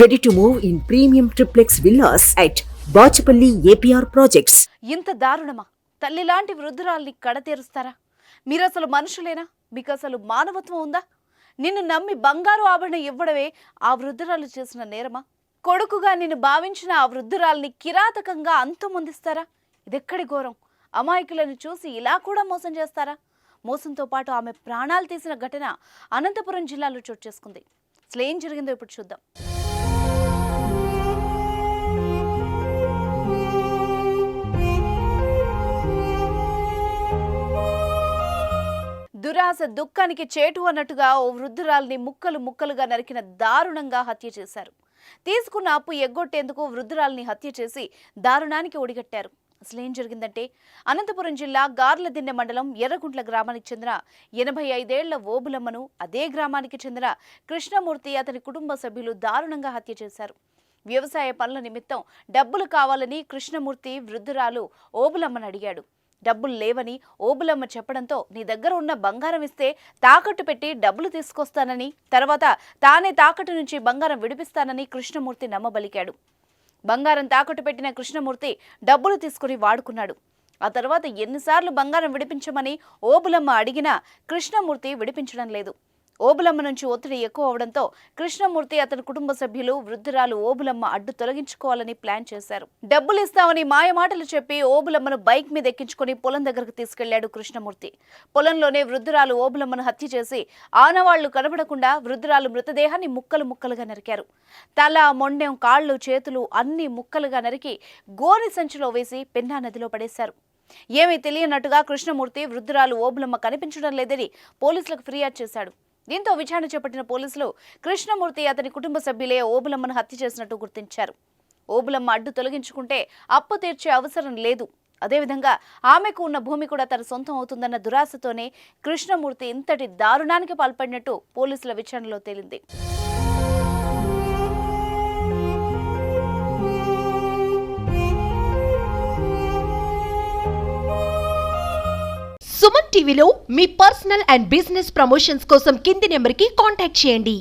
Ready to move in premium triplex villas at Bachapalli APR Projects. ఇంత దారుణమా? తల్లి లాంటి వృద్ధురాల్ని కడతేరుస్తారా? మీరసలు మనుషులేనా? మీకు అసలు మానవత్వం ఉందా? నిన్ను నమ్మి బంగారు ఆభరణం ఇవ్వడమే ఆ వృద్ధురాలు చేసిన నేరమా? కొడుకుగా నిన్ను భావించిన ఆ వృద్ధురాల్ని కిరాతకంగా అంతమొందిస్తారా? ఇదెక్కడి ఘోరం? అమాయకులను చూసి ఇలా కూడా మోసం చేస్తారా? మోసంతో పాటు ఆమె ప్రాణాలు తీసిన ఘటన అనంతపురం జిల్లాలో చోటు చేసుకుంది. అసలు ఏం జరిగిందో ఇప్పుడు చూద్దాం. దురాశ దుఃఖానికి చేటు అన్నట్టుగా ఓ వృద్ధురాల్ని ముక్కలు ముక్కలుగా నరికిన దారుణంగా హత్య చేశారు. తీసుకున్న అప్పు ఎగ్గొట్టేందుకు వృద్ధురాల్ని హత్య చేసి దారుణానికి ఒడిగట్టారు. అసలు ఏం జరిగిందంటే, అనంతపురం జిల్లా గార్లదిన్నె మండలం ఎర్రగుంట్ల గ్రామానికి చెందిన 85 ఏళ్ల ఓబులమ్మను అదే గ్రామానికి చెందిన కృష్ణమూర్తి అతని కుటుంబ సభ్యులు దారుణంగా హత్య చేశారు. వ్యవసాయ పనుల నిమిత్తం డబ్బులు కావాలని కృష్ణమూర్తి వృద్ధురాలు ఓబులమ్మను అడిగాడు. డబ్బులు లేవని ఓబులమ్మ చెప్పడంతో, నీ దగ్గర ఉన్న బంగారం ఇస్తే తాకట్టు పెట్టి డబ్బులు తీసుకొస్తానని, తర్వాత తానే తాకట్టు నుంచి బంగారం విడిపిస్తానని కృష్ణమూర్తి నమ్మబలికాడు. బంగారం తాకట్టు పెట్టిన కృష్ణమూర్తి డబ్బులు తీసుకుని వాడుకున్నాడు. ఆ తర్వాత ఎన్నిసార్లు బంగారం విడిపించమని ఓబులమ్మ అడిగినా కృష్ణమూర్తి విడిపించడం లేదు. ఓబులమ్మ నుంచి ఒత్తిడి ఎక్కువ అవడంతో కృష్ణమూర్తి అతని కుటుంబ సభ్యులు వృద్ధురాలు ఓబులమ్మ అడ్డు తొలగించుకోవాలని ప్లాన్ చేశారు. డబ్బులు ఇస్తామని మాయమాటలు చెప్పి ఓబులమ్మను బైక్ మీద ఎక్కించుకుని పొలం దగ్గరకు తీసుకెళ్లాడు కృష్ణమూర్తి. పొలంలోనే వృద్ధురాలు ఓబులమ్మను హత్య చేసి ఆనవాళ్లు కనబడకుండా వృద్ధురాలు మృతదేహాన్ని ముక్కలు ముక్కలుగా నరికారు. తల, మొండెం, కాళ్లు, చేతులు అన్ని ముక్కలుగా నరికి గోని సంచిలో వేసి పెన్నా నదిలో పడేశారు. ఏమీ తెలియనట్టుగా కృష్ణమూర్తి వృద్ధురాలు ఓబులమ్మ కనిపించడం లేదని పోలీసులకు ఫిర్యాదు చేశాడు. దీంతో విచారణ చేపట్టిన పోలీసులు కృష్ణమూర్తి అతని కుటుంబ సభ్యులే ఓబులమ్మను హత్య చేసినట్టు గుర్తించారు. ఓబులమ్మ అడ్డు తొలగించుకుంటే అప్పు తీర్చే అవసరం లేదు, అదేవిధంగా ఆమెకు ఉన్న భూమి కూడా తన సొంతం అవుతుందన్న దురాశతోనే కృష్ణమూర్తి ఇంతటి దారుణానికి పాల్పడినట్టు పోలీసుల విచారణలో తేలింది. సుమన్ టీవీలో మీ పర్సనల్ అండ్ బిజినెస్ ప్రమోషన్స్ కోసం కింది నెంబర్కి కాంటాక్ట్ చేయండి.